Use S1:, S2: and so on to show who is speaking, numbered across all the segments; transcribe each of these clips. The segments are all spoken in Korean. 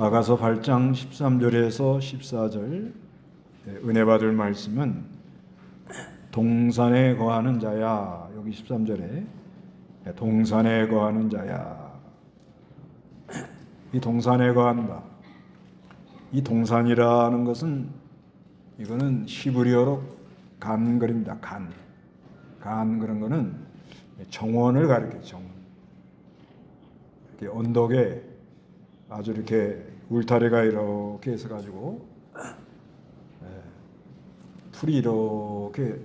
S1: 아가서 8장 13절에서 14절 은혜 받을 말씀은 동산에 거하는 자야. 여기 13절에 동산에 거하는 자야. 이 동산에 거한다. 이 동산이라는 것은 이거는 히브리어로 간거립니다. 간 그런 거는 정원을 가리켜요. 정원. 이렇게 언덕에 아주 이렇게 울타리가 이렇게 해서 가지고 풀이 이렇게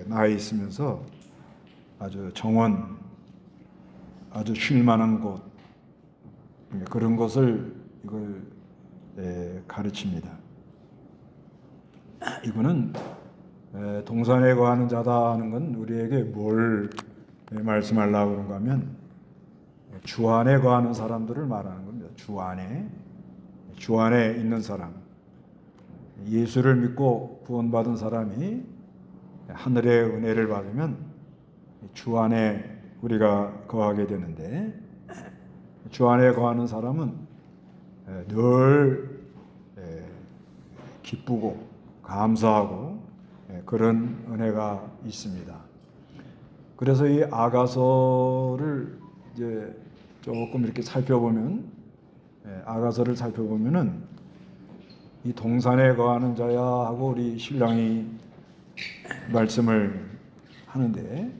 S1: 나 있으면서 아주 정원, 아주 쉴만한 곳, 그런 것을 이걸 가르칩니다. 이거는 동산에 거하는 자다 하는 건 우리에게 뭘 말씀하려고 그런가 하면 주 안에 거하는 사람들을 말하는 겁니다. 주 안에 있는 사람, 예수를 믿고 구원받은 사람이 하늘의 은혜를 받으면 주 안에 우리가 거하게 되는데, 주 안에 거하는 사람은 늘 기쁘고 감사하고 그런 은혜가 있습니다. 그래서 이 아가서를 이제 조금 이렇게 살펴보면, 아가서를 살펴보면은 이 동산에 거하는 자야 하고 우리 신랑이 말씀을 하는데,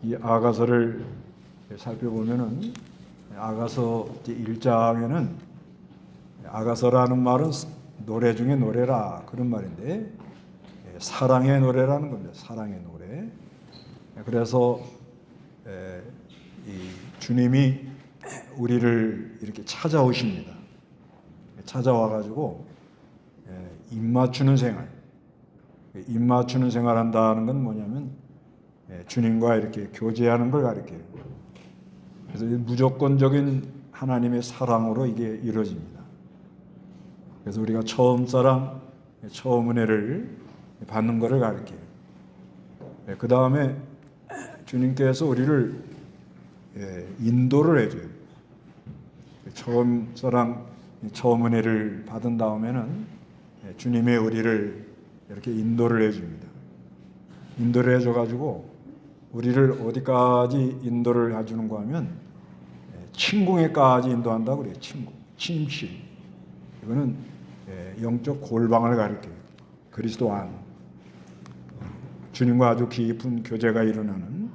S1: 이 아가서를 살펴보면은 아가서 1장에는 아가서라는 말은 노래 중에 노래라 그런 말인데 사랑의 노래라는 겁니다. 사랑의 노래. 그래서 이 주님이 우리를 이렇게 찾아오십니다. 찾아와 가지고 입 맞추는 생활. 입 맞추는 생활 한다는 건 뭐냐면 주님과 이렇게 교제하는 걸 가리켜요. 그래서 무조건적인 하나님의 사랑으로 이게 이루어집니다. 그래서 우리가 처음 사랑, 처음 은혜를 받는 것을 가리켜요. 그 다음에 주님께서 우리를 인도를 해줘요. 처음 사랑, 처음 은혜를 받은 다음에는 주님의 우리를 이렇게 인도를 해줍니다. 인도를 해줘가지고 우리를 어디까지 인도를 해주는가 하면 침공에까지 인도한다고 그래요. 침실. 이거는 영적 골방을 가리켜요. 그리스도 안. 주님과 아주 깊은 교제가 일어나는,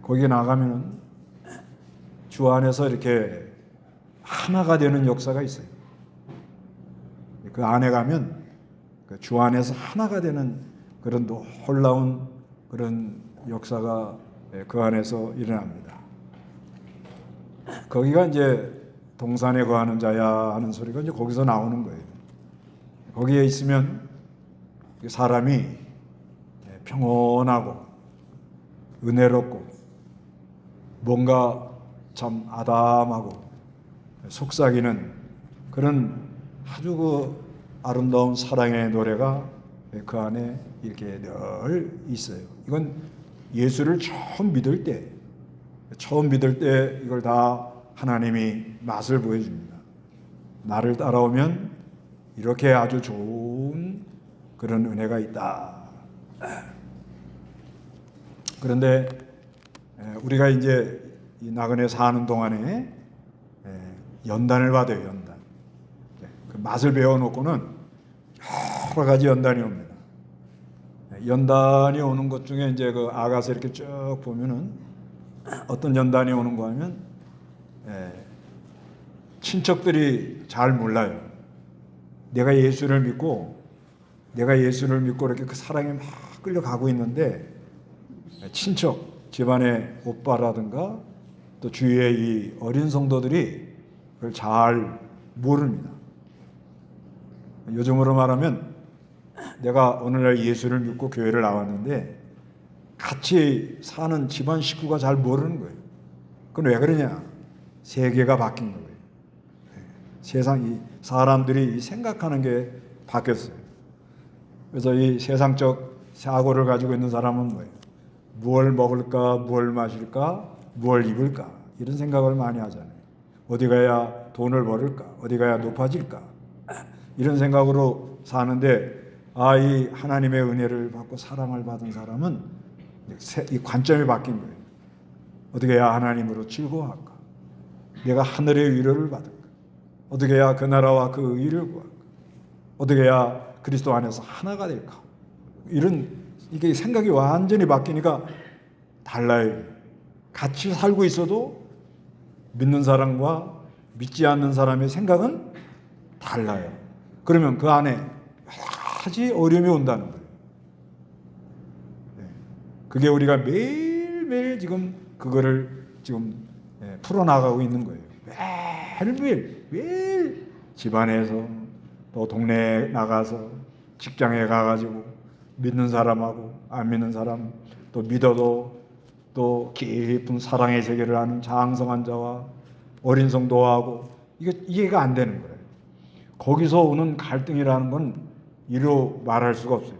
S1: 거기에 나가면은 주 안에서 이렇게 하나가 되는 역사가 있어요. 그 안에 가면 주 안에서 하나가 되는 그런 놀라운 그런 역사가 그 안에서 일어납니다. 거기가 이제 동산에 거하는 자야 하는 소리가 이제 거기서 나오는 거예요. 거기에 있으면 사람이 평온하고 은혜롭고 뭔가 참 아담하고 속삭이는 그런 아주 그 아름다운 사랑의 노래가 그 안에 이렇게 늘 있어요. 이건 예수를 처음 믿을 때 이걸 다 하나님이 맛을 보여줍니다. 나를 따라오면 이렇게 아주 좋은 그런 은혜가 있다. 그런데 우리가 이제 이 나그네 사는 동안에 연단을 받아요. 연단. 그 맛을 배워놓고는 여러 가지 연단이 옵니다. 연단이 오는 것 중에 이제 그 아가서 이렇게 쭉 보면은 어떤 연단이 오는가 하면 친척들이 잘 몰라요. 내가 예수를 믿고 이렇게 그 사랑에 막 끌려가고 있는데 친척, 집안의 오빠라든가 또 주위의 이 어린 성도들이 그걸 잘 모릅니다. 요즘으로 말하면 내가 오늘날 예수를 믿고 교회를 나왔는데 같이 사는 집안 식구가 잘 모르는 거예요. 그건 왜 그러냐? 세계가 바뀐 거예요. 세상이, 사람들이 생각하는 게 바뀌었어요. 그래서 이 세상적 사고를 가지고 있는 사람은 뭐예요? 무엇을 먹을까, 무엇을 마실까, 무엇을 입을까, 이런 생각을 많이 하잖아요. 어디 가야 돈을 벌을까? 어디 가야 높아질까? 이런 생각으로 사는데 이 하나님의 은혜를 받고 사랑을 받은 사람은 이 관점이 바뀐 거예요. 어떻게 해야 하나님으로 즐거워할까? 내가 하늘의 위로를 받을까? 어떻게 해야 그 나라와 그 의를 구할까? 어떻게 해야 그리스도 안에서 하나가 될까? 이게 생각이 완전히 바뀌니까 달라요. 같이 살고 있어도 믿는 사람과 믿지 않는 사람의 생각은 달라요. 그러면 그 안에 여러 가지 어려움이 온다는 거예요. 그게 우리가 매일매일 지금 그거를 지금 풀어나가고 있는 거예요. 매일 집안에서 또 동네에 나가서 직장에 가가지고 믿는 사람하고 안 믿는 사람 또 믿어도 또 깊은 사랑의 세계를 아는 장성한 자와 어린 성도하고 이게 이해가 안 되는 거예요. 거기서 오는 갈등이라는 건 이루 말할 수가 없어요.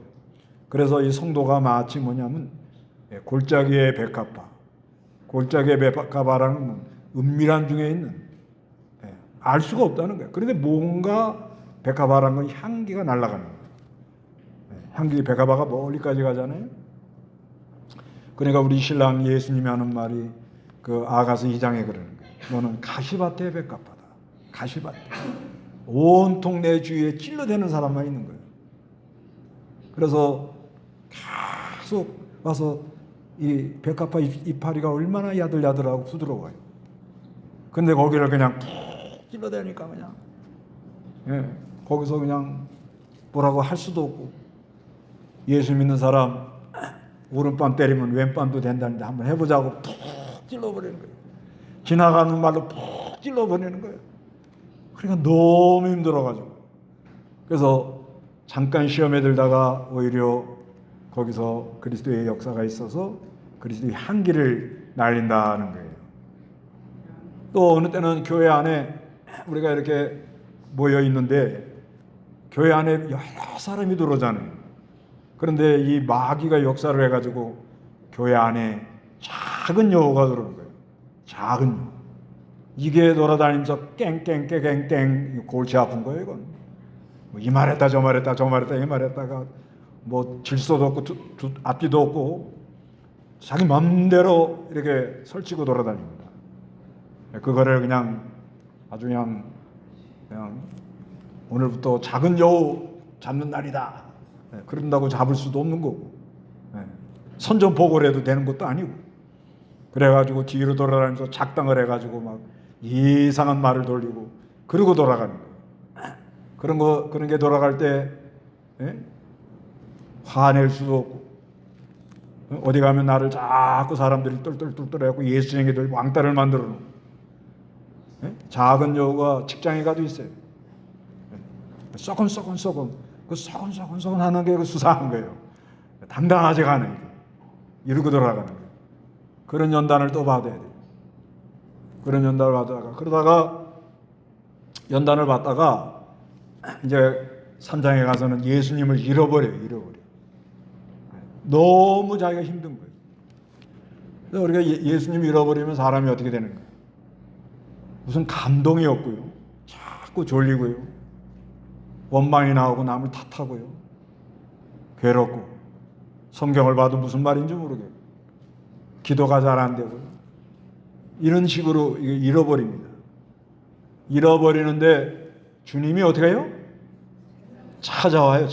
S1: 그래서 이 성도가 마치 뭐냐면 골짜기의 백합화, 골짜기의 백합화라는 은밀한 중에 있는 알 수가 없다는 거예요. 그런데 뭔가 백합화라는 건 향기가 날아가는 거예요. 향기 백합화가 멀리까지 가잖아요. 그러니까 우리 신랑 예수님이 하는 말이 그 아가서 2장에 그러는 거예요. 너는 가시밭의 백합화다. 가시밭. 온통 내 주위에 찔러대는 사람만 있는 거예요. 그래서 계속 와서 이 백합화 이파리가 얼마나 야들야들하고 부드러워요. 근데 거기를 그냥 푹 찔러대니까 그냥 거기서 그냥 뭐라고 할 수도 없고 예수 믿는 사람 오른밤 때리면 왼밤도 된다는데 한번 해보자고 푹 찔러버리는 거예요. 지나가는 말로 푹 찔러버리는 거예요. 그러니까 너무 힘들어가지고 그래서 잠깐 시험에 들다가 오히려 거기서 그리스도의 역사가 있어서 그리스도의 향기를 날린다는 거예요. 또 어느 때는 교회 안에 우리가 이렇게 모여 있는데 교회 안에 여러 사람이 들어오잖아요. 그런데 이 마귀가 역사를 해가지고 교회 안에 작은 여우가 들어오는 거예요. 작은 여우. 이게 돌아다니면서 깽깽깽깽 골치 아픈 거예요. 이건 이 말했다 저 말했다 저 말했다 이 말했다가 뭐 질서도 없고 앞뒤도 없고 자기 맘대로 이렇게 설치고 돌아다닙니다. 그거를 그냥 아주 그냥 오늘부터 작은 여우 잡는 날이다. 그런다고 잡을 수도 없는 거고 선전포고를 해도 되는 것도 아니고 그래가지고 뒤로 돌아다니면서 작당을 해가지고 막 이상한 말을 돌리고 그러고 돌아가는 거예요. 그런 게 돌아갈 때 화낼 수도 없고 어디 가면 나를 자꾸 사람들이 똘똘똘똘해갖고 예수쟁이들 왕따를 만들어 놓고 작은 여우가 직장에 가도 있어요. 썩은 그 썩은 하는 게 수상한 거예요. 당당하지가 않아요. 이러고 돌아가는 거예요. 그런 연단을 또 받아야 돼요. 그런 연단을 받다가 그러다가 연단을 받다가 이제 3장에 가서는 예수님을 잃어버려요. 너무 자기가 힘든 거예요. 그래서 우리가 예수님 잃어버리면 사람이 어떻게 되는 거예요? 무슨 감동이 없고요. 자꾸 졸리고요. 원망이 나오고 남을 탓하고요. 괴롭고 성경을 봐도 무슨 말인지 모르겠고 기도가 잘 안 되고요. 이런 식으로 잃어버립니다. 잃어버리는데 주님이 어떻게 해요? 찾아와요.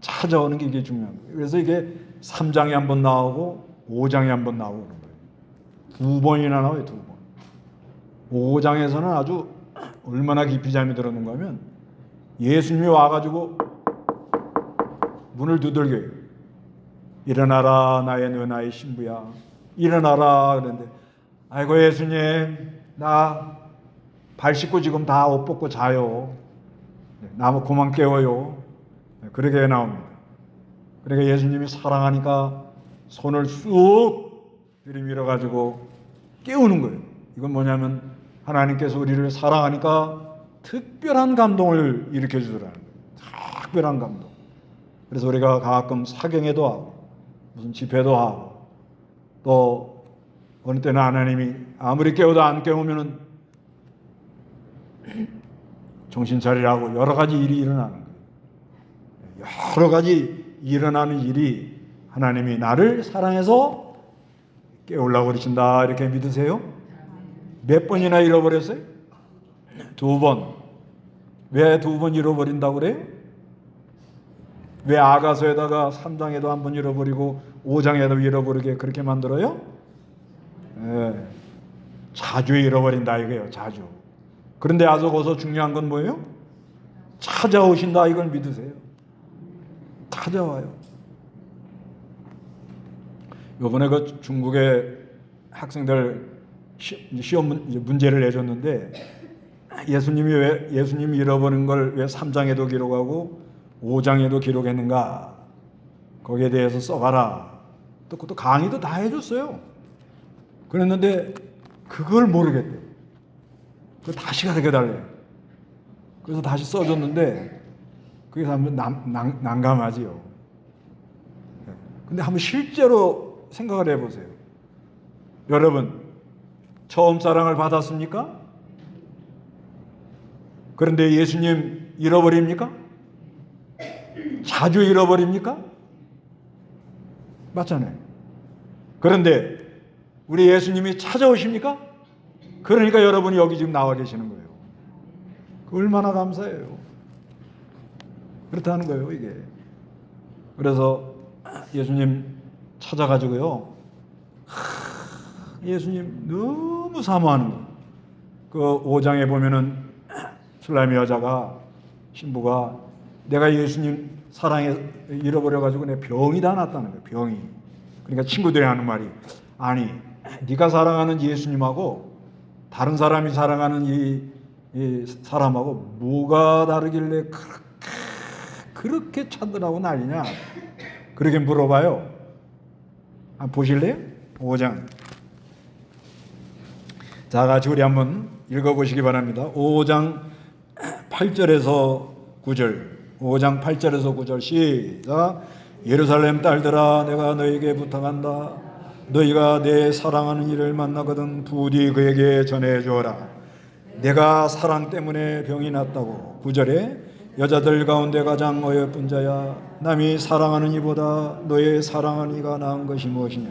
S1: 찾아오는 게 이게 중요한 거예요. 그래서 이게 3장에 한 번 나오고 5장에 한 번 나오고 그런 거예요. 두 번이나 나와요. 2번. 5장에서는 아주 얼마나 깊이 잠이 들었는가 하면 예수님이 와가지고 문을 두들겨요. 일어나라 나의 누나의 신부야. 일어나라 그랬는데 아이고 예수님 나 발 씻고 지금 다 옷 벗고 자요. 나 그만 깨워요. 그렇게 나옵니다. 그러니까 예수님이 사랑하니까 손을 쑥 들이밀어가지고 깨우는 거예요. 이건 뭐냐면 하나님께서 우리를 사랑하니까 특별한 감동을 일으켜주더라는 거예요. 특별한 감동. 그래서 우리가 가끔 사경회도 하고 무슨 집회도 하고 또 어느 때는 하나님이 아무리 깨워도 안 깨우면은 정신 차리라고 여러 가지 일이 일어나는 거예요. 여러 가지 일어나는 일이 하나님이 나를 사랑해서 깨우려고 그러신다 이렇게 믿으세요? 몇 번이나 잃어버렸어요? 2번. 왜 2번 잃어버린다고 그래요? 왜 아가서에다가 3장에도 한 번 잃어버리고 5장에도 잃어버리게 그렇게 만들어요? 네. 자주 잃어버린다 이거예요. 자주. 그런데 아주 거기서 중요한 건 뭐예요? 찾아오신다 이걸 믿으세요. 찾아와요. 요번에 그 중국의 학생들 시험 문제를 내줬는데 예수님이 잃어버린 걸 왜 3장에도 기록하고 5장에도 기록했는가? 거기에 대해서 써봐라. 또 그것도 강의도 다 해줬어요. 그랬는데 그걸 모르겠대. 그 다시 가르쳐달래요. 그래서 다시 써줬는데 그게 한번 난감하지요. 근데 한번 실제로 생각을 해보세요. 여러분 처음 사랑을 받았습니까? 그런데 예수님 잃어버립니까? 자주 잃어버립니까? 맞잖아요. 그런데 우리 예수님이 찾아오십니까? 그러니까 여러분이 여기 지금 나와 계시는 거예요. 얼마나 감사해요. 그렇다는 거예요, 이게. 그래서 예수님 찾아가지고요. 예수님 너무 사모하는 거예요. 그 5장에 보면은 술람의 여자가 신부가 내가 예수님 사랑에 잃어버려가지고 내 병이 다 났다는 거예요. 병이. 그러니까 친구들이 하는 말이 아니 네가 사랑하는 예수님하고 다른 사람이 사랑하는 이 사람하고 뭐가 다르길래 그렇게 찾으라고 난리냐 그렇게 물어봐요. 한번 보실래요? 5장 자 같이 우리 한번 읽어보시기 바랍니다. 5장 8절에서 9절 5장 8절에서 9절 시작. 예루살렘 딸들아 내가 너에게 부탁한다. 너희가 내 사랑하는 이를 만나거든 부디 그에게 전해주어라. 내가 사랑 때문에 병이 났다고. 9절에 여자들 가운데 가장 어여쁜 자야 남이 사랑하는 이보다 너의 사랑하는 이가 나은 것이 무엇이냐.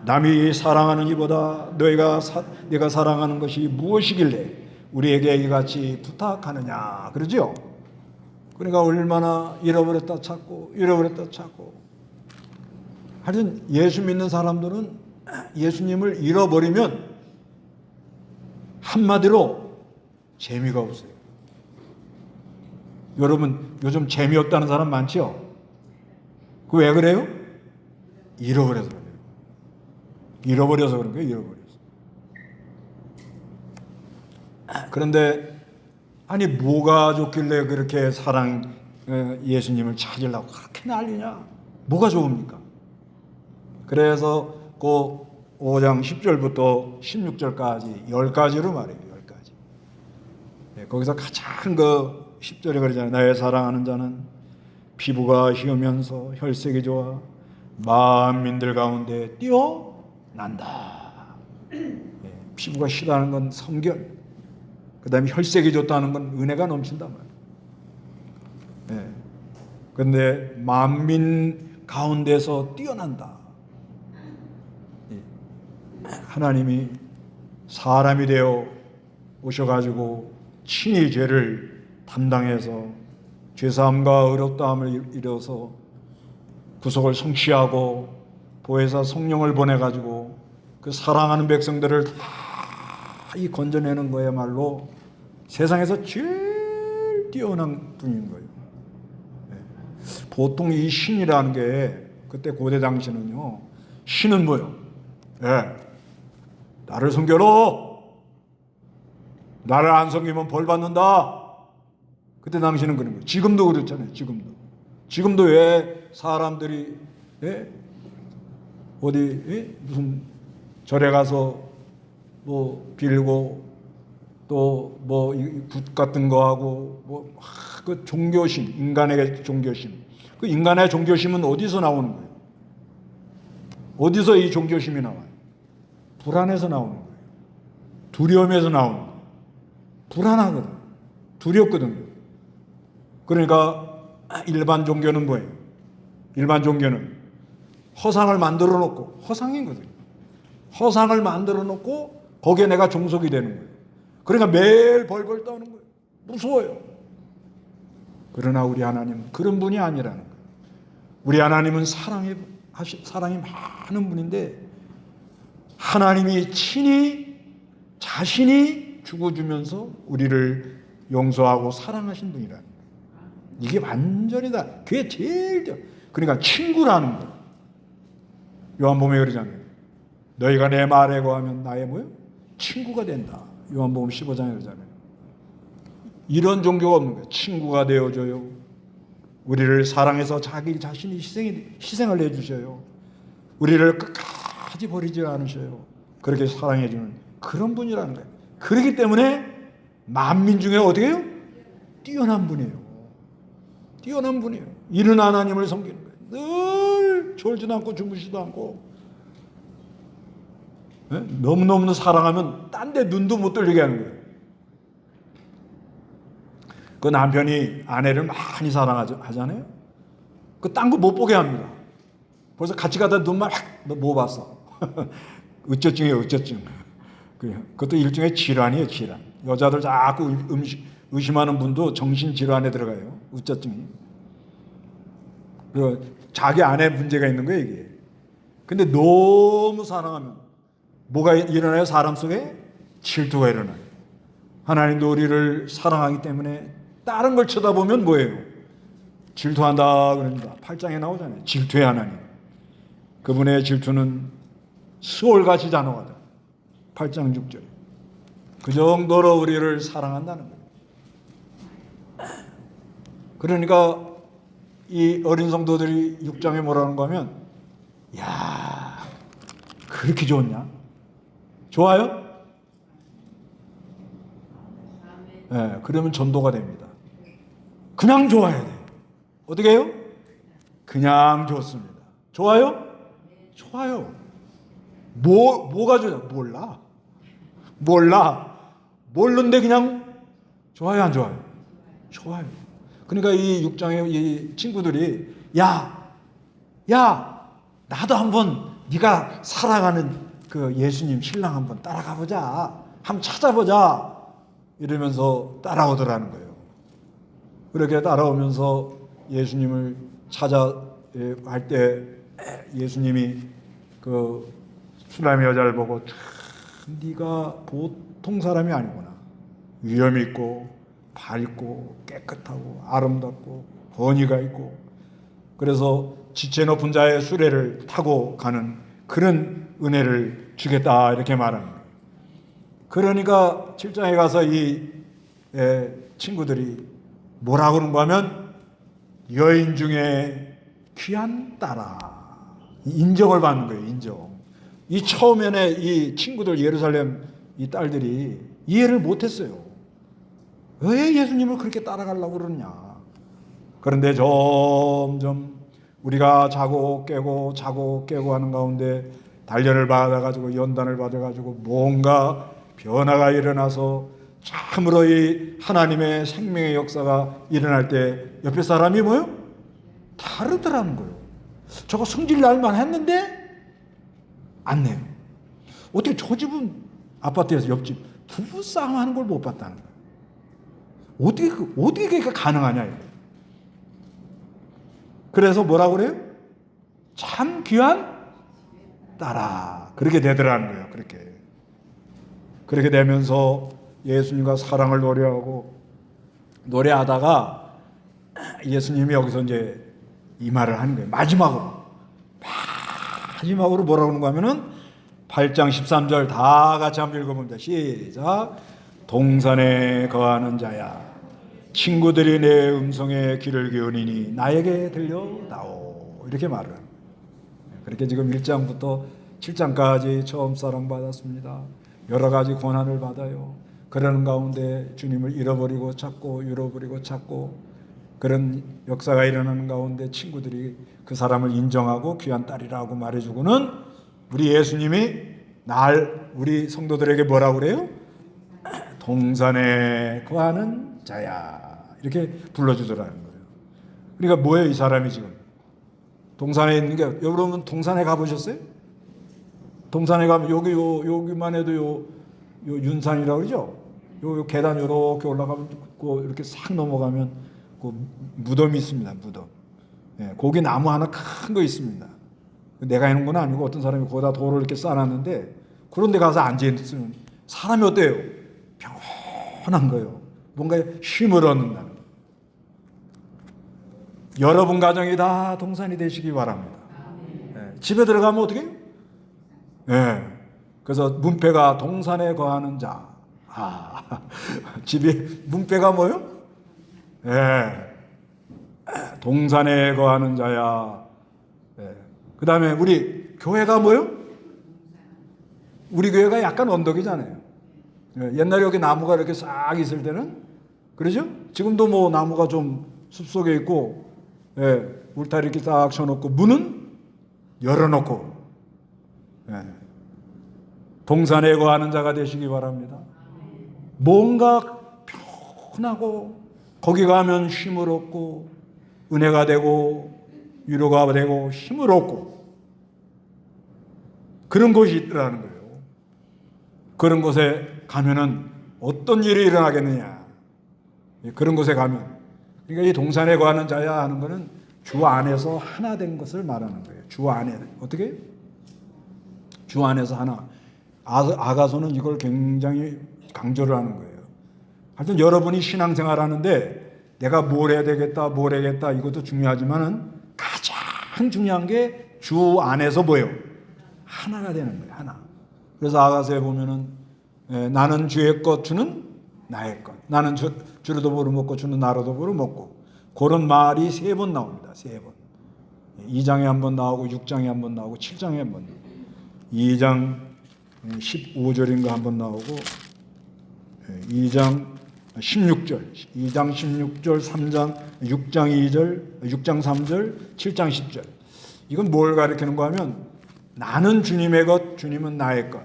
S1: 남이 사랑하는 이보다 네가 사랑하는 것이 무엇이길래 우리에게 이같이 부탁하느냐 그러죠. 그러니까 얼마나 잃어버렸다 찾고 하여튼 예수 믿는 사람들은 예수님을 잃어버리면 한마디로 재미가 없어요. 여러분 요즘 재미없다는 사람 많죠? 그 왜 그래요? 잃어버려서 그래요. 잃어버려서 그런 거예요. 잃어버려서. 그런데 아니 뭐가 좋길래 그렇게 예수님을 찾으려고 그렇게 난리냐? 뭐가 좋습니까? 그래서 그 5장 10절부터 16절까지 10가지로 말해요. 10가지. 네, 거기서 가장 그 10절에 그러잖아요. 나의 사랑하는 자는 피부가 희으면서 혈색이 좋아 만민들 가운데 뛰어난다. 네, 피부가 희다는 건 성결. 그 다음에 혈색이 좋다는 건 은혜가 넘친단 말이에요. 그런데 네. 만민 가운데서 뛰어난다. 네. 하나님이 사람이 되어 오셔가지고 친히 죄를 담당해서 죄사함과 의롭다함을 이뤄서 구속을 성취하고 보혜사 성령을 보내가지고 그 사랑하는 백성들을 다 이 건져내는 거야말로 세상에서 제일 뛰어난 분인 거예요. 네. 보통 이 신이라는 게 그때 고대 당시는요. 신은 뭐요? 네. 나를 섬겨라. 나를 안 섬기면 벌 받는다. 그때 당시는 그런 거예요. 지금도 그렇잖아요. 지금도 왜 사람들이 어디 무슨 절에 가서 뭐 빌고 또 뭐 굿 같은 거 하고 뭐 그 종교심, 인간의 종교심. 그 인간의 종교심은 어디서 나오는 거예요? 어디서 이 종교심이 나와요? 불안해서 나오는 거예요. 두려움에서 나오는 거예요. 불안하거든. 두렵거든. 그러니까 일반 종교는 뭐예요? 일반 종교는 허상을 만들어 놓고, 허상이거든요. 허상을 만들어 놓고 거기에 내가 종속이 되는 거예요. 그러니까 매일 벌벌 떠는 거예요. 무서워요. 그러나 우리 하나님은 그런 분이 아니라는 거예요. 우리 하나님은 사랑이 많은 분인데, 하나님이 친히 자신이 죽어주면서 우리를 용서하고 사랑하신 분이라는 거예요. 이게 완전히 다, 그게 제일, 그러니까 친구라는 거예요. 요한복음에 그러잖아요. 너희가 내 말에 거하면 나의 뭐예요? 친구가 된다. 요한복음 15장에 그러잖아요. 이런 종교가 없는 거예요. 친구가 되어줘요. 우리를 사랑해서 자기 자신이 희생을 해주셔요. 우리를 끝까지 버리지 않으셔요. 그렇게 사랑해주는 그런 분이라는 거예요. 그렇기 때문에 만민 중에 어떻게 해요? 뛰어난 분이에요. 뛰어난 분이에요. 이른 하나님을 섬기는 거예요. 늘 졸지도 않고 주무시지도 않고, 너무너무 사랑하면 딴 데 눈도 못 돌리게 하는 거예요. 그 남편이 아내를 많이 사랑하잖아요. 그 딴 거 못 보게 합니다. 벌써 같이 가다 눈만 확, 너 뭐 봤어? 의처증이에요, 의처증. 그것도 일종의 질환이에요, 질환. 여자들 자꾸 의심하는 분도 정신질환에 들어가요, 의처증이. 자기 안에 문제가 있는 거예요, 이게. 근데 너무 사랑하면 뭐가 일어나요? 사람 속에 질투가 일어나요. 하나님도 우리를 사랑하기 때문에 다른 걸 쳐다보면 뭐예요? 질투한다 그럽니다. 8장에 나오잖아요. 질투의 하나님. 그분의 질투는 수월같이 잔혹하다. 8장 6절. 그 정도로 우리를 사랑한다는 거예요. 그러니까 이 어린 성도들이 6장에 뭐라는 거면, 야, 그렇게 좋냐? 좋아요? 네, 그러면 전도가 됩니다. 그냥 좋아야 돼요. 어떻게 해요? 그냥 좋습니다. 좋아요? 좋아요. 뭐가 좋아요? 몰라. 모르는데 그냥 좋아요, 안 좋아요? 좋아요. 그러니까 이 6장의 이 친구들이, 야, 나도 한번 네가 사랑하는 그 예수님 신랑 한번 따라가 보자. 한번 찾아보자. 이러면서 따라오더라는 거예요. 그렇게 따라오면서 예수님을 찾아갈 때 예수님이 그 수람의 여자를 보고, 네가 보통 사람이 아니구나. 위엄 있고 밝고 깨끗하고 아름답고 권위가 있고, 그래서 지체 높은 자의 수레를 타고 가는 그런 은혜를 주겠다, 이렇게 말하는 거예요. 그러니까 7장에 가서 이 친구들이 뭐라고 하는 거 하면, 여인 중에 귀한 딸아, 인정을 받는 거예요. 인정. 이 처음에는 이 친구들, 예루살렘 이 딸들이 이해를 못했어요. 왜 예수님을 그렇게 따라가려고 그러냐. 그런데 점점 우리가 자고 깨고 하는 가운데 단련을 받아가지고, 연단을 받아가지고 뭔가 변화가 일어나서 참으로 이 하나님의 생명의 역사가 일어날 때 옆에 사람이 뭐요? 다르더라는 거예요. 저거 성질 날만 했는데 안 내요. 어떻게 저 집은 아파트에서 옆집 부부 싸움하는 걸 못 봤다는 거예요. 어떻게 그게 가능하냐 이거. 그래서 뭐라고 그래요? 참 귀한 딸아. 그렇게 되더라는 거예요. 그렇게 되면서 예수님과 사랑을 노래하다가 예수님이 여기서 이제 이 말을 하는 거예요. 마지막으로 뭐라고 하는 거 하면은 8장 13절 다 같이 한번 읽어봅니다. 시작. 동산에 거하는 자야, 친구들이 내 음성에 귀를 기울이니 나에게 들려다오. 이렇게 말을 합니다. 그렇게 지금 1장부터 7장까지 처음 사랑받았습니다. 여러 가지 고난을 받아요. 그러는 가운데 주님을 잃어버리고 찾고 그런 역사가 일어나는 가운데 친구들이 그 사람을 인정하고 귀한 딸이라고 말해주고는, 우리 예수님이 우리 성도들에게 뭐라고 그래요? 동산에 거하는 자야. 이렇게 불러주더라는 거예요. 그러니까 뭐예요, 이 사람이 지금? 동산에 있는 게, 여러분 동산에 가보셨어요? 동산에 가면 여기만 해도 요 윤산이라고 그러죠? 요 계단 요렇게 올라가면 이렇게 싹 넘어가면 그 무덤이 있습니다. 무덤. 예, 거기 나무 하나 큰 거 있습니다. 내가 있는 건 아니고 어떤 사람이 거기다 돌을 이렇게 쌓아놨는데 그런 데 가서 앉아있으면 사람이 어때요? 평온한 거예요. 뭔가 쉼을 얻는다는 거예요. 여러분 가정이 다 동산이 되시기 바랍니다. 예, 집에 들어가면 어떻게 해요? 예, 그래서 문패가 동산에 거하는 자. 집에 문패가 뭐요? 예, 동산에 거하는 자야. 예. 그 다음에 우리 교회가 뭐요? 우리 교회가 약간 언덕이잖아요. 예. 옛날에 여기 나무가 이렇게 싹 있을 때는, 그러죠? 지금도 뭐 나무가 좀 숲속에 있고, 예. 울타리 이렇게 딱 쳐놓고, 문은 열어놓고, 예. 동산에 거하는 자가 되시기 바랍니다. 뭔가 편하고, 거기 가면 쉼을 얻고, 은혜가 되고, 위로가 되고, 힘을 얻고, 그런 곳이 있더라는 거예요. 그런 곳에 가면은 어떤 일이 일어나겠느냐. 그런 곳에 가면. 그러니까 이 동산에 거하는 자야 하는 거는 주 안에서 하나 된 것을 말하는 거예요. 주 안에. 어떻게? 주 안에서 하나. 아가서는 이걸 굉장히 강조를 하는 거예요. 하여튼 여러분이 신앙생활 하는데 내가 뭘 해야 되겠다, 뭘 해야겠다 이것도 중요하지만은 가장 중요한 게 주 안에서 뭐예요? 하나가 되는 거예요. 하나. 그래서 아가서에 보면은 나는 주의 것, 주는 나의 것. 나는 주를 더불어 먹고 주는 나로 더불어 먹고. 그런 말이 3번 나옵니다. 3번. 2장에 한 번 나오고 6장에 한 번 나오고 7장에 한 번 나오고 2장 15절인가 한 번 나오고 2장 16절, 2장 16절, 3장 6장 2절, 6장 3절, 7장 10절. 이건 뭘 가리키는 거 하면 나는 주님의 것, 주님은 나의 것.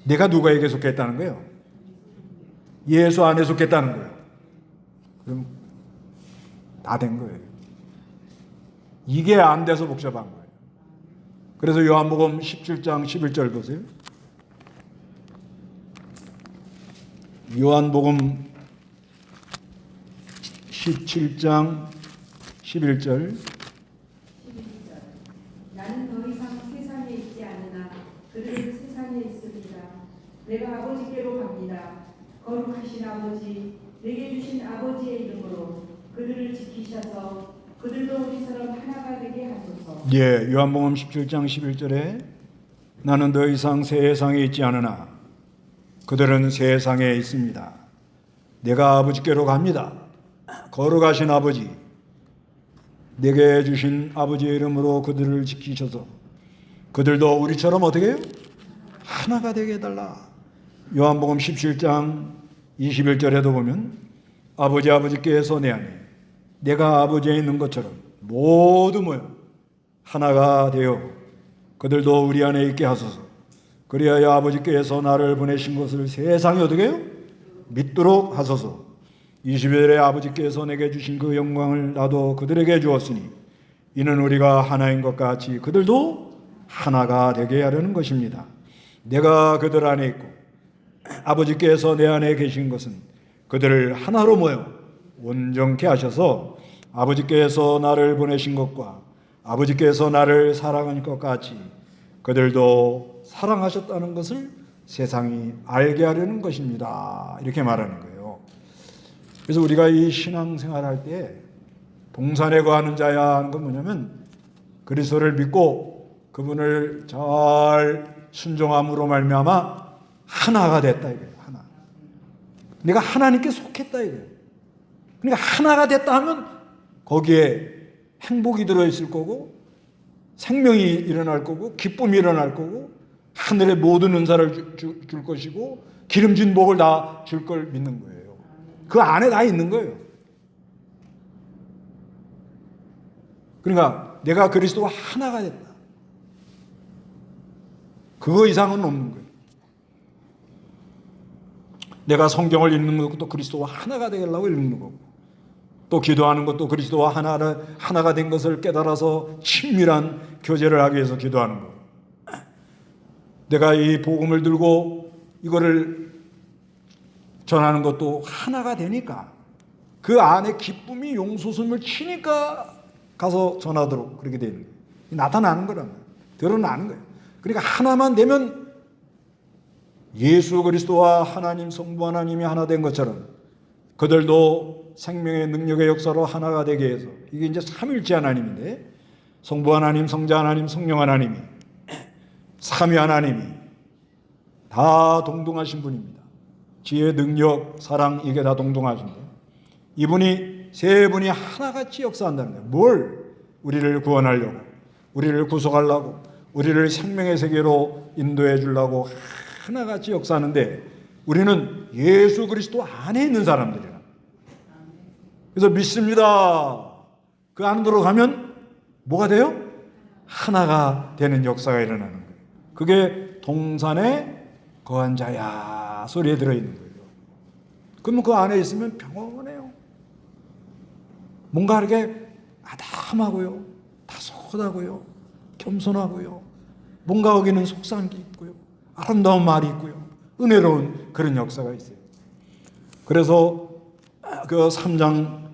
S1: 내가 누구에게 속했다는 거예요? 예수 안에 속했다는 거예요. 그럼 다 된 거예요. 이게 안 돼서 복잡한 거예요. 그래서 요한복음 17장 11절 보세요. 요한복음 17장 11절.
S2: 나는 더 이상 세상에 있지 않으나 그들은 세상에 있습니다. 내가 아버지께로 갑니다. 거룩하신 아버지, 내게 주신 아버지의 이름으로 그들을 지키셔서 그들도 우리처럼 하나가 되게 하소서.
S1: 예, 요한복음 17장 11절에 나는 더 이상 세상에 있지 않으나 그들은 세상에 있습니다. 내가 아버지께로 갑니다. 거룩하신 아버지, 내게 주신 아버지의 이름으로 그들을 지키셔서 그들도 우리처럼 어떻게 해요? 하나가 되게 해달라. 요한복음 17장 21절에도 보면 아버지께서 내 안에 내가 아버지에 있는 것처럼 모두 모여 하나가 되어 그들도 우리 안에 있게 하소서. 그리하여 아버지께서 나를 보내신 것을 세상이 어떻게 해요? 믿도록 하소서. 20절에 아버지께서 내게 주신 그 영광을 나도 그들에게 주었으니 이는 우리가 하나인 것 같이 그들도 하나가 되게 하려는 것입니다. 내가 그들 안에 있고 아버지께서 내 안에 계신 것은 그들을 하나로 모여 온전케 하셔서 아버지께서 나를 보내신 것과 아버지께서 나를 사랑한 것 같이 그들도 사랑하셨다는 것을 세상이 알게 하려는 것입니다. 이렇게 말하는 거예요. 그래서 우리가 이 신앙생활 할 때 동산에 거하는 자야 하는 건 뭐냐면 그리스도를 믿고 그분을 잘 순종함으로 말미암아 하나가 됐다 이거예요. 하나. 내가 하나님께 속했다 이거예요. 그러니까 하나가 됐다 하면 거기에 행복이 들어있을 거고 생명이 일어날 거고 기쁨이 일어날 거고 하늘의 모든 은사를 줄 것이고 기름진 복을 다 줄 걸 믿는 거예요. 그 안에 다 있는 거예요. 그러니까 내가 그리스도와 하나가 됐다. 그거 이상은 없는 거예요. 내가 성경을 읽는 것도 그리스도와 하나가 되려고 읽는 거고, 또 기도하는 것도 그리스도와 하나가 된 것을 깨달아서 친밀한 교제를 하기 위해서 기도하는 거고, 내가 이 복음을 들고 이거를 전하는 것도 하나가 되니까, 그 안에 기쁨이 용솟음을 치니까 가서 전하도록 그렇게 되는 거예요. 나타나는 거란 말이에요. 드러나는 거예요. 그러니까 하나만 되면 예수 그리스도와 하나님 성부 하나님이 하나 된 것처럼 그들도 생명의 능력의 역사로 하나가 되게 해서, 이게 이제 삼위일체 하나님인데, 성부 하나님, 성자 하나님, 성령 하나님이, 삼위 하나님이 다 동등하신 분입니다. 지혜, 능력, 사랑, 이게 다 동등하신데, 이분이 세 분이 하나같이 역사한다는 거예요. 뭘? 우리를 구원하려고, 우리를 구속하려고, 우리를 생명의 세계로 인도해 주려고 하나같이 역사하는데, 우리는 예수 그리스도 안에 있는 사람들이라. 그래서 믿습니다. 그 안으로 들어가면 뭐가 돼요? 하나가 되는 역사가 일어나는 거예요. 그게 동산에 거한 자야 소리에 들어있는 거예요. 그러면 그 안에 있으면 평온해요. 뭔가 이렇게 아담하고요, 다소하고요, 겸손하고요, 뭔가 거기는 속상한 게 있고요, 아름다운 말이 있고요, 은혜로운 그런 역사가 있어요. 그래서 그 3장,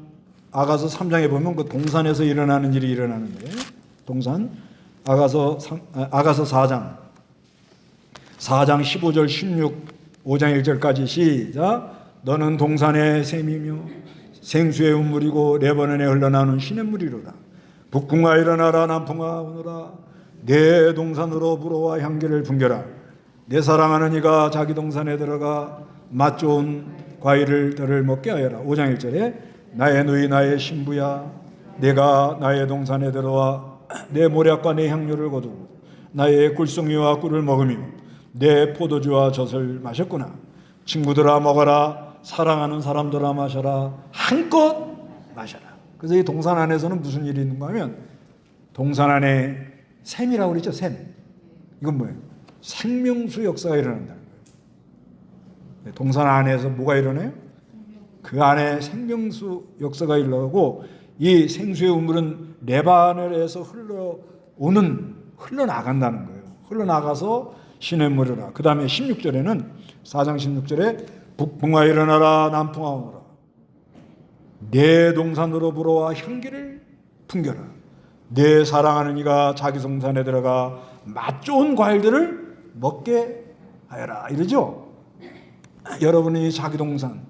S1: 아가서 3장에 보면 그 동산에서 일어나는 일이 일어나는데, 동산, 아가서 4장 15절 5장 1절까지 시작. 너는 동산의 샘이며 생수의 운물이고 레바논에 흘러나오는 시냇물이로다. 북풍아 일어나라, 남풍아 오너라. 내 동산으로 불어와 향기를 풍겨라. 내 사랑하는 이가 자기 동산에 들어가 맛 좋은 과일을 들을 먹게 하여라. 5장 1절에 나의 누이 나의 신부야, 내가 나의 동산에 들어와 내 모략과 내 향료를 거두고 나의 꿀송이와 꿀을 먹으며 내 포도주와 젖을 마셨구나. 친구들아 먹어라, 사랑하는 사람들아 마셔라, 한껏 마셔라. 그래서 이 동산 안에서는 무슨 일이 있는가 하면, 동산 안에 샘이라고 그러죠. 샘. 이건 뭐예요? 생명수 역사가 일어난다는 거예요. 동산 안에서 뭐가 일어나요? 그 안에 생명수 역사가 일어나고, 이 생수의 우물은 레바논에서 흘러나간다는 거예요. 흘러나가서 시냇물이라. 그 다음에 16절에는 4장 16절에 북풍아 일어나라, 남풍아 오너라. 내 동산으로 불어와 향기를 풍겨라. 내 사랑하는 이가 자기 동산에 들어가 맛 좋은 과일들을 먹게 하여라. 이러죠. 여러분이 자기 동산,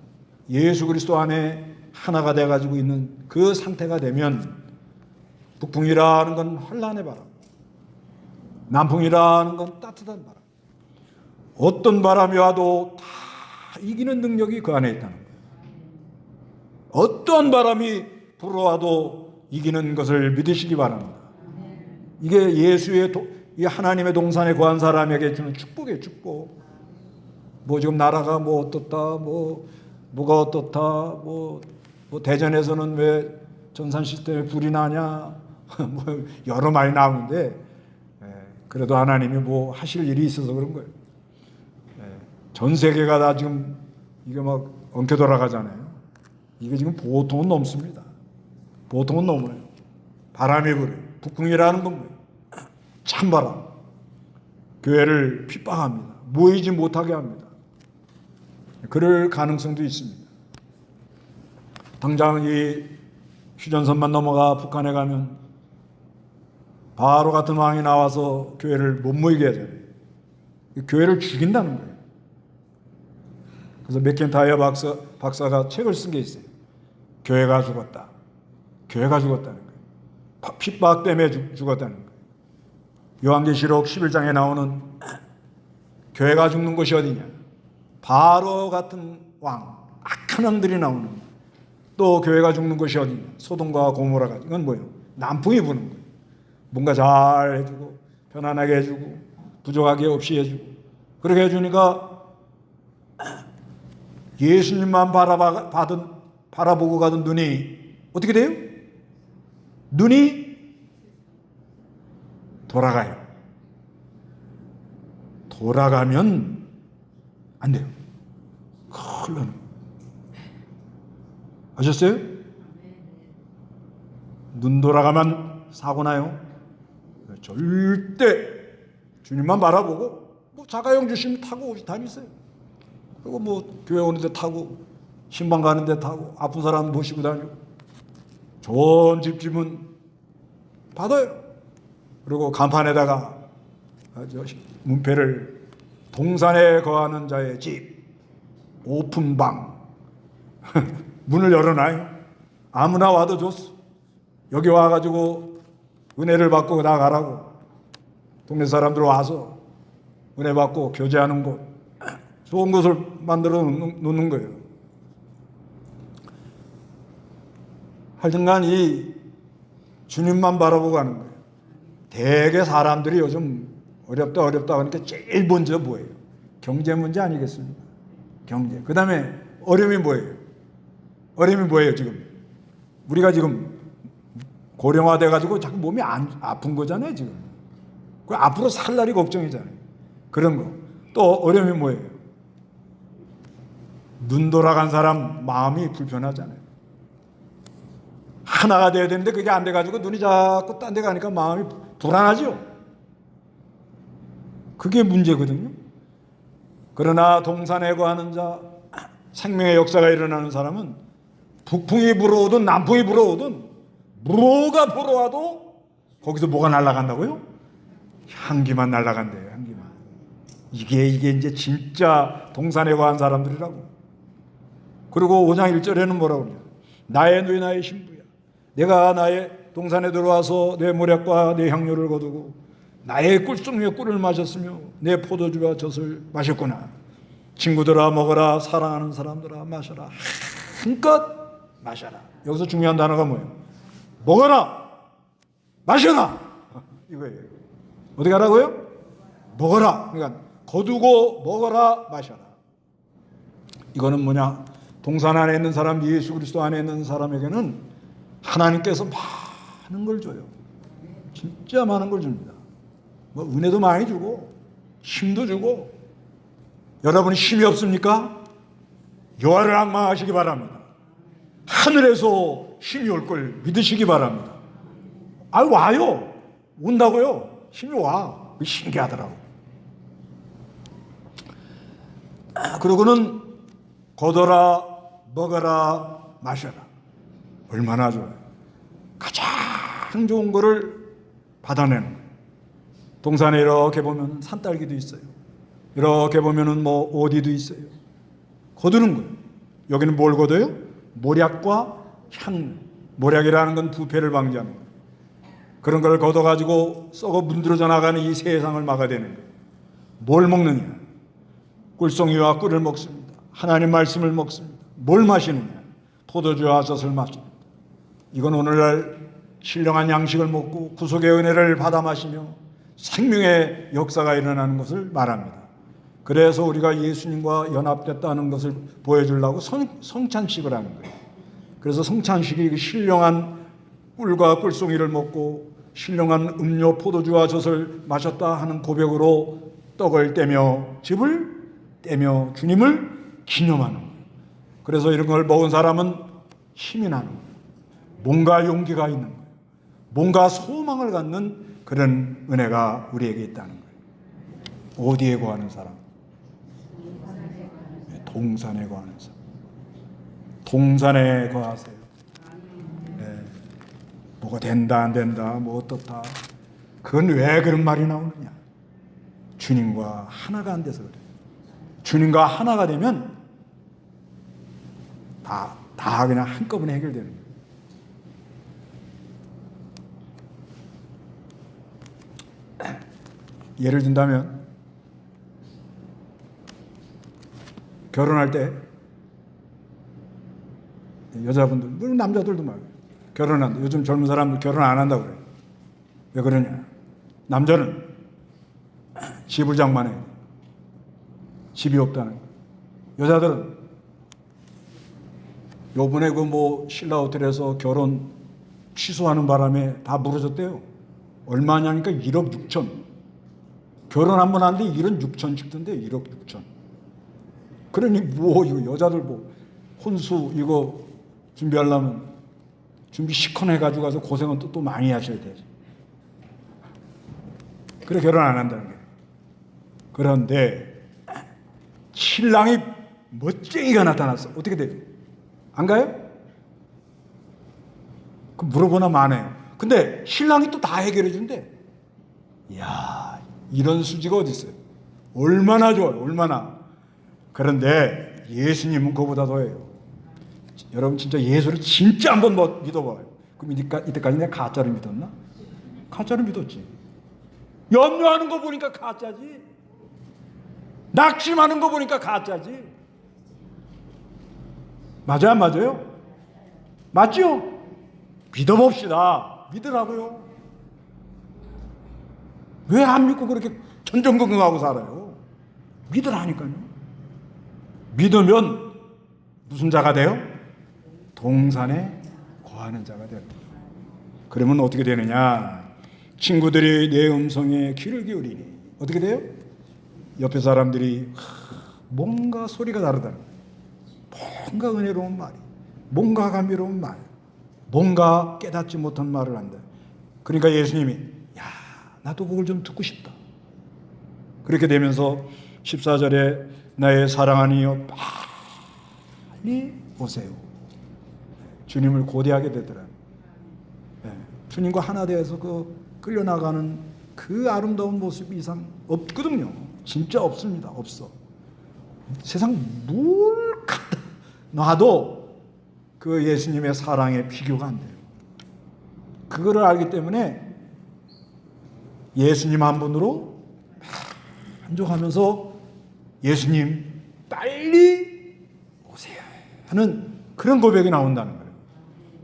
S1: 예수 그리스도 안에 하나가 돼가지고 있는 그 상태가 되면, 북풍이라는 건 환란의 바람, 남풍이라는 건 따뜻한 바람, 어떤 바람이 와도 다 이기는 능력이 그 안에 있다는 거예요. 어떤 바람이 불어와도 이기는 것을 믿으시기 바랍니다. 이게 예수의 이 하나님의 동산에 거한 사람에게 주는 축복이에요. 축복. 뭐 지금 나라가 뭐 어떻다, 뭐가 어떻다, 뭐 대전에서는 왜 전산 시스템에 불이 나냐, 뭐 여러 말이 나오는데, 그래도 하나님이 뭐 하실 일이 있어서 그런 거예요. 전 세계가 다 지금 이게 막 엉켜 돌아가잖아요. 이게 지금 보통은 넘습니다. 보통은 넘어요. 바람이 불어요. 북풍이라는 건 뭐예요? 찬바람. 교회를 핍박합니다. 모이지 못하게 합니다. 그럴 가능성도 있습니다. 당장 이 휴전선만 넘어가 북한에 가면 바로 같은 왕이 나와서 교회를 못 모이게 하잖아요. 교회를 죽인다는 거예요. 그래서 맥켄타이어 박사가 책을 쓴 게 있어요. 교회가 죽었다. 교회가 죽었다는 거예요. 핍박 때문에 죽었다는 거예요. 요한계시록 11장에 나오는 교회가 죽는 곳이 어디냐? 바로 같은 왕, 악한 왕들이 나오는 거예요. 또 교회가 죽는 곳이 어디냐? 소돔과 고모라가. 이건 뭐예요? 남풍이 부는 거예요. 뭔가 잘 해주고, 편안하게 해주고, 부족하게 없이 해주고, 그렇게 해주니까 예수님만 바라보고 가던 눈이 어떻게 돼요? 눈이 돌아가요. 돌아가면 안 돼요. 큰일 나는 거예요. 아셨어요? 눈 돌아가면 사고 나요. 절대 주님만 바라보고 뭐 자가용 주시면 타고 다니세요. 그리고 뭐 교회 오는데 타고 신방 가는데 타고 아픈 사람 모시고 다니고 좋은 집주문 받아요. 그리고 간판에다가 문패를 동산에 거하는 자의 집 오픈방 문을 열어놔요. 아무나 와도 좋소. 여기 와가지고 은혜를 받고 나가라고. 동네 사람들 와서 은혜 받고 교제하는 곳, 좋은 곳을 만들어 놓는 거예요. 하여튼간 이 주님만 바라보고 가는 거예요. 대개 사람들이 요즘 어렵다 하니까 제일 먼저 뭐예요? 경제 문제 아니겠습니까? 경제. 그 다음에 어려움이 뭐예요? 어려움이 뭐예요 지금? 우리가 지금 고령화돼 가지고 자꾸 몸이 아픈 거잖아요 지금. 그 앞으로 살 날이 걱정이잖아요. 그런 거. 또 어려움이 뭐예요? 눈 돌아간 사람 마음이 불편하잖아요. 하나가 돼야 되는데 그게 안 돼가지고 눈이 자꾸 딴 데 가니까 마음이 불안하죠. 그게 문제거든요. 그러나 동산에 거하는 자, 생명의 역사가 일어나는 사람은 북풍이 불어오든 남풍이 불어오든 뭐가 불어와도 거기서 뭐가 날아간다고요? 향기만 날아간대요. 향기만. 이게 이제 진짜 동산에 거한 사람들이라고. 그리고 5장 1절에는 뭐라고 그러냐? 나의 누이 나의 신부야. 내가 나의 동산에 들어와서 내 모략과 내 향료를 거두고 나의 꿀속 위에 꿀을 마셨으며 내 포도주와 젖을 마셨구나. 친구들아 먹어라. 사랑하는 사람들아 마셔라. 한껏 마셔라. 여기서 중요한 단어가 뭐예요? 먹어라. 마셔라. 이거예요. 어디 가라고요? 먹어라. 그러니까 거두고 먹어라 마셔라. 이거는 뭐냐? 동산 안에 있는 사람, 예수 그리스도 안에 있는 사람에게는 하나님께서 많은 걸 줘요. 진짜 많은 걸 줍니다. 뭐 은혜도 많이 주고 힘도 주고. 여러분이 힘이 없습니까? 여호와를 앙망하시기 바랍니다. 하늘에서 힘이 올 걸 믿으시기 바랍니다. 와요. 온다고요. 힘이 와. 신기하더라고. 그러고는 거둬라, 먹어라, 마셔라. 얼마나 좋아요. 가장 좋은 거를 받아내는 거예요. 동산에 이렇게 보면 산딸기도 있어요. 이렇게 보면은 뭐 오디도 있어요. 거두는 거예요. 여기는 뭘 거둬요? 모략과 향. 모략이라는 건 부패를 방지하는 거예요. 그런 걸 걷어가지고 썩어 문드러져 나가는 이 세상을 막아대는 거예요. 뭘 먹느냐? 꿀송이와 꿀을 먹습니다. 하나님 말씀을 먹습니다. 뭘 마시느냐? 포도주와 젖을 마십니다. 이건 오늘날 신령한 양식을 먹고 구속의 은혜를 받아 마시며 생명의 역사가 일어나는 것을 말합니다. 그래서 우리가 예수님과 연합됐다는 것을 보여주려고 성찬식을 하는 거예요. 그래서 성찬식이 신령한 꿀과 꿀송이를 먹고 신령한 음료 포도주와 젖을 마셨다 하는 고백으로 떡을 떼며 즙을 떼며 주님을 기념하는 거예요. 그래서 이런 걸 먹은 사람은 힘이 나는 거예요. 뭔가 용기가 있는 거예요. 뭔가 소망을 갖는 그런 은혜가 우리에게 있다는 거예요. 어디에 거하는 사람? 동산에 거하는 사람. 동산에 거하세요. 네. 뭐가 된다 안 된다 뭐 어떻다. 그건 왜 그런 말이 나오느냐? 주님과 하나가 안 돼서 그래요. 주님과 하나가 되면 다 그냥 한꺼번에 해결되는 거예요. 예를 든다면 결혼할 때 여자분들, 물론 남자들도 말이에요. 결혼한다. 요즘 젊은 사람들 결혼 안 한다고 그래요. 왜 그러냐? 남자는 집을 장만해. 집이 없다는 거예요. 여자들은 요번에 그 뭐 신라 호텔에서 결혼 취소하는 바람에 다 무너졌대요. 얼마냐니까 1억 6천. 결혼 한 번 하는데 1억 6천 찍던데 1억 6천. 그러니 뭐 이거 여자들 뭐 혼수 이거 준비하려면 준비 시커내 가지고 가서 고생은 또 많이 하셔야 되지. 그래 결혼 안 한다는 거예요. 그런데 신랑이 멋쟁이가 나타났어. 어떻게 돼요? 안 가요? 그 물어보나 마네. 근데 신랑이 또 다 해결해 준대. 이야, 이런 수지가 어디 있어요? 얼마나 좋아요, 얼마나. 그런데 예수님은 그보다 더해요. 여러분 진짜 예수를 진짜 한번 믿어봐요. 그럼 이때까지 내가 가짜를 믿었나? 가짜를 믿었지. 염려하는 거 보니까 가짜지. 낙심하는 거 보니까 가짜지. 맞아요, 안 맞아요? 맞죠? 믿어봅시다. 믿으라고요. 왜 안 믿고 그렇게 전전긍긍하고 살아요? 믿으라니까요. 믿으면 무슨 자가 돼요? 동산에 거하는 자가 돼요. 그러면 어떻게 되느냐? 친구들이 내 음성에 귀를 기울이니 어떻게 돼요? 옆에 사람들이 뭔가 소리가 다르다는 거예요. 뭔가 은혜로운 말이, 뭔가 감미로운 말, 뭔가 깨닫지 못한 말을 한다. 그러니까 예수님이 야, 나도 그걸 좀 듣고 싶다. 그렇게 되면서 14절에 나의 사랑하는 이여 빨리 오세요. 주님을 고대하게 되더라. 주님과 하나 되어서 그 끌려나가는 그 아름다운 모습 이상 없거든요. 진짜 없습니다. 없어. 세상 뭘 갖다 놔도 그 예수님의 사랑에 비교가 안 돼요. 그거를 알기 때문에 예수님 한 분으로 만족하면서 예수님 빨리 오세요 하는 그런 고백이 나온다는 거예요.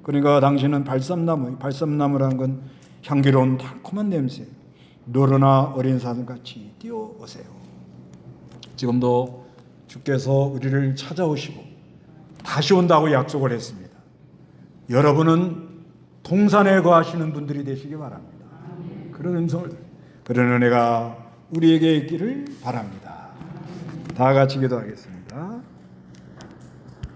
S1: 그러니까 당신은 발삼나무라는 건 향기로운 달콤한 냄새, 노르나 어린 사슴같이 뛰어오세요. 지금도 주께서 우리를 찾아오시고 다시 온다고 약속을 했습니다. 여러분은 동산에 거하시는 분들이 되시기 바랍니다. 그런 음성을, 그런 은혜가 우리에게 있기를 바랍니다. 다 같이 기도하겠습니다.